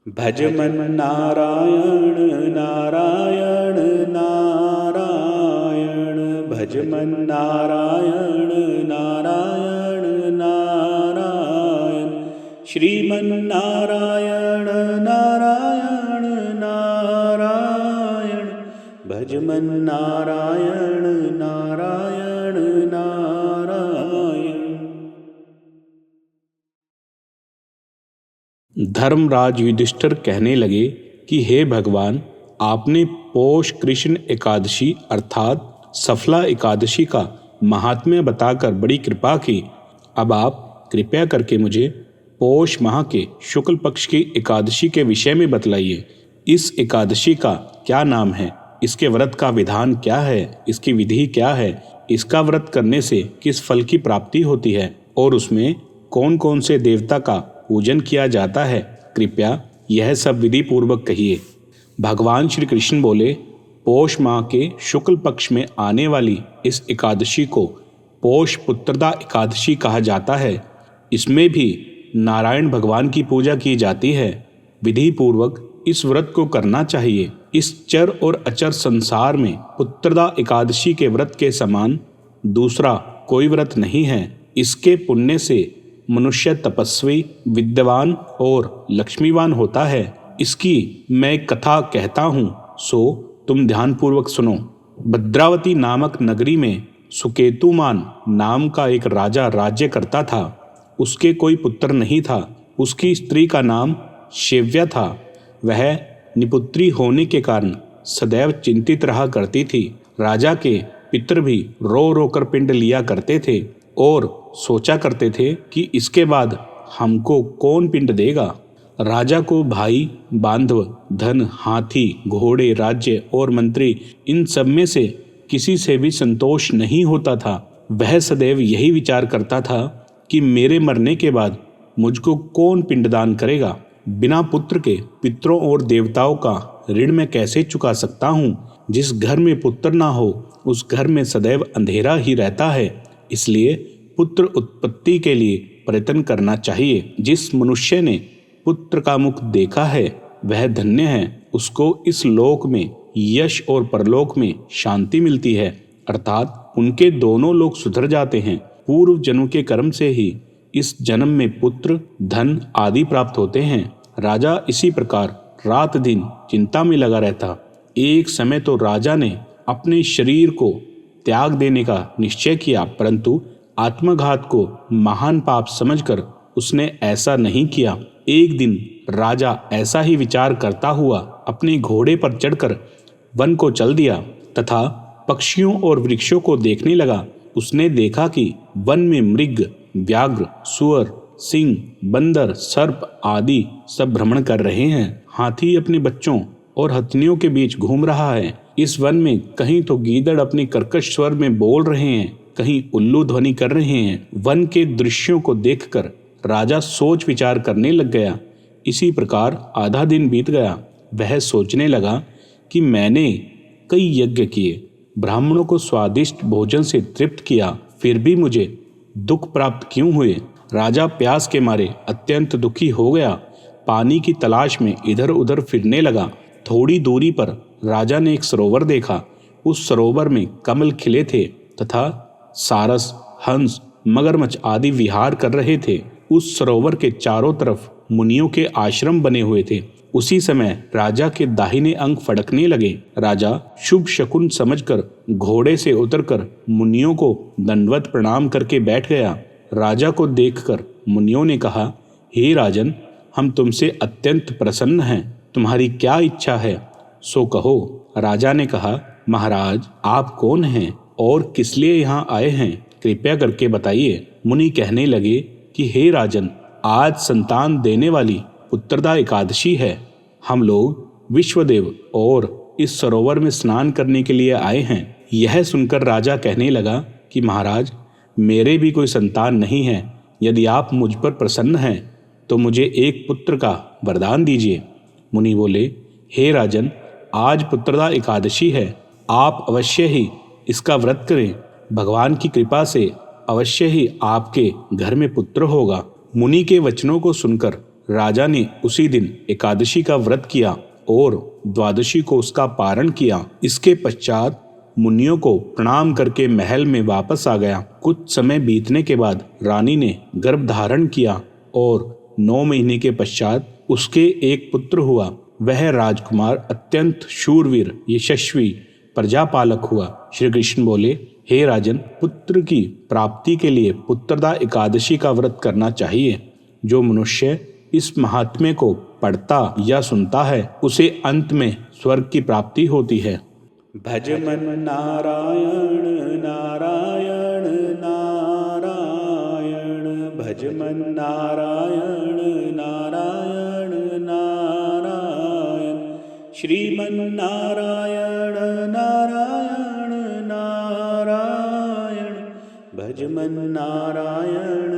भज मन नारायण नारायण नारायण, भज मन नारायण नारायण नारायण, श्रीमन नारायण नारायण नारायण, भज मन नारायण नारायण नारायण। धर्मराज युधिष्ठिर कहने लगे कि हे भगवान, आपने पौष कृष्ण एकादशी अर्थात सफला एकादशी का महात्म्य बताकर बड़ी कृपा की। अब आप कृपया करके मुझे पौष माह के शुक्ल पक्ष की एकादशी के विषय में बतलाइए। इस एकादशी का क्या नाम है, इसके व्रत का विधान क्या है, इसकी विधि क्या है, इसका व्रत करने से किस फल की प्राप्ति होती है और उसमें कौन कौन से देवता का पूजन किया जाता है, कृपया यह सब विधि पूर्वक कहिए। भगवान श्री कृष्ण बोले, पौष माह के शुक्ल पक्ष में आने वाली इस एकादशी को पौष पुत्रदा एकादशी कहा जाता है। इसमें भी नारायण भगवान की पूजा की जाती है। विधि पूर्वक इस व्रत को करना चाहिए। इस चर और अचर संसार में पुत्रदा एकादशी के व्रत के समान दूसरा कोई व्रत नहीं है। इसके पुण्य से मनुष्य तपस्वी, विद्वान और लक्ष्मीवान होता है। इसकी मैं कथा कहता हूँ, सो तुम ध्यानपूर्वक सुनो। भद्रावती नामक नगरी में सुकेतुमान नाम का एक राजा राज्य करता था। उसके कोई पुत्र नहीं था। उसकी स्त्री का नाम शेव्या था। वह निपुत्री होने के कारण सदैव चिंतित रहा करती थी। राजा के पितर भी रो रो कर पिंड लिया करते थे और सोचा करते थे कि इसके बाद हमको कौन पिंड देगा। राजा को भाई, बांधव, धन, हाथी, घोड़े, राज्य और मंत्री, इन सब में से किसी से भी संतोष नहीं होता था। वह सदैव यही विचार करता था कि मेरे मरने के बाद मुझको कौन पिंडदान करेगा। बिना पुत्र के पितरों और देवताओं का ऋण मैं कैसे चुका सकता हूँ। जिस घर में पुत्र ना हो उस घर में सदैव अंधेरा ही रहता है। इसलिए पुत्र उत्पत्ति के लिए प्रयत्न करना चाहिए। जिस मनुष्य ने पुत्र का मुख देखा है वह धन्य है। उसको इस लोक में यश और परलोक में शांति मिलती है, अर्थात उनके दोनों लोक सुधर जाते हैं। पूर्व जन्म के कर्म से ही इस जन्म में पुत्र, धन आदि प्राप्त होते हैं। राजा इसी प्रकार रात दिन चिंता में लगा रहता। एक समय तो राजा ने अपने शरीर को त्याग देने का निश्चय किया, परंतु आत्मघात को महान पाप समझकर उसने ऐसा नहीं किया। एक दिन राजा ऐसा ही विचार करता हुआ अपने घोड़े पर चढ़कर वन को चल दिया तथा पक्षियों और वृक्षों को देखने लगा। उसने देखा कि वन में मृग, व्याघ्र, सुअर, सिंह, बंदर, सर्प आदि सब भ्रमण कर रहे हैं। हाथी अपने बच्चों और हथनियों के बीच घूम रहा है। इस वन में कहीं तो गीदड़ अपने कर्कश स्वर में बोल रहे हैं, कहीं उल्लू ध्वनि कर रहे हैं। वन के दृश्यों को देखकर राजा सोच विचार करने लग गया। इसी प्रकार आधा दिन बीत गया। वह सोचने लगा कि मैंने कई यज्ञ किए, ब्राह्मणों को स्वादिष्ट भोजन से तृप्त किया, फिर भी मुझे दुख प्राप्त क्यों हुए। राजा प्यास के मारे अत्यंत दुखी हो गया। पानी की तलाश में इधर उधर फिरने लगा। थोड़ी दूरी पर राजा ने एक सरोवर देखा। उस सरोवर में कमल खिले थे तथा सारस, हंस, मगरमच्छ आदि विहार कर रहे थे। उस सरोवर के चारों तरफ मुनियों के आश्रम बने हुए थे। उसी समय राजा के दाहिने अंग फड़कने लगे। राजा शुभ शकुन समझकर घोड़े से उतरकर मुनियों को दंडवत प्रणाम करके बैठ गया। राजा को देखकर मुनियों ने कहा, हे राजन, हम तुमसे अत्यंत प्रसन्न हैं। तुम्हारी क्या इच्छा है सो कहो। राजा ने कहा, महाराज, आप कौन हैं और किस लिए यहाँ आए हैं, कृपया करके बताइए। मुनि कहने लगे कि हे राजन, आज संतान देने वाली पुत्रदा एकादशी है। हम लोग विश्वदेव और इस सरोवर में स्नान करने के लिए आए हैं। यह सुनकर राजा कहने लगा कि महाराज, मेरे भी कोई संतान नहीं है। यदि आप मुझ पर प्रसन्न हैं तो मुझे एक पुत्र का वरदान दीजिए। मुनि बोले, हे राजन, आज पुत्रदा एकादशी है। आप अवश्य ही इसका व्रत करें। भगवान की कृपा से अवश्य ही आपके घर में पुत्र होगा। मुनि के वचनों को सुनकर राजा ने उसी दिन एकादशी का व्रत किया और द्वादशी को उसका पारण किया। इसके पश्चात मुनियों को प्रणाम करके महल में वापस आ गया। कुछ समय बीतने के बाद रानी ने गर्भ धारण किया और 9 महीने के पश्चात उसके एक पुत्र हुआ। वह राजकुमार अत्यंत शूरवीर यशस्वी प्रजापालक हुआ। श्री कृष्ण बोले, हे राजन, पुत्र की प्राप्ति के लिए पुत्रदा एकादशी का व्रत करना चाहिए। जो मनुष्य इस महात्म्य को पढ़ता या सुनता है उसे अंत में स्वर्ग की प्राप्ति होती है। भज मन नारायण नारायण नारायण, भज मन नारायण नारायण नारायण, श्रीमन नारायण नारायण नारायण, भज मन नारायण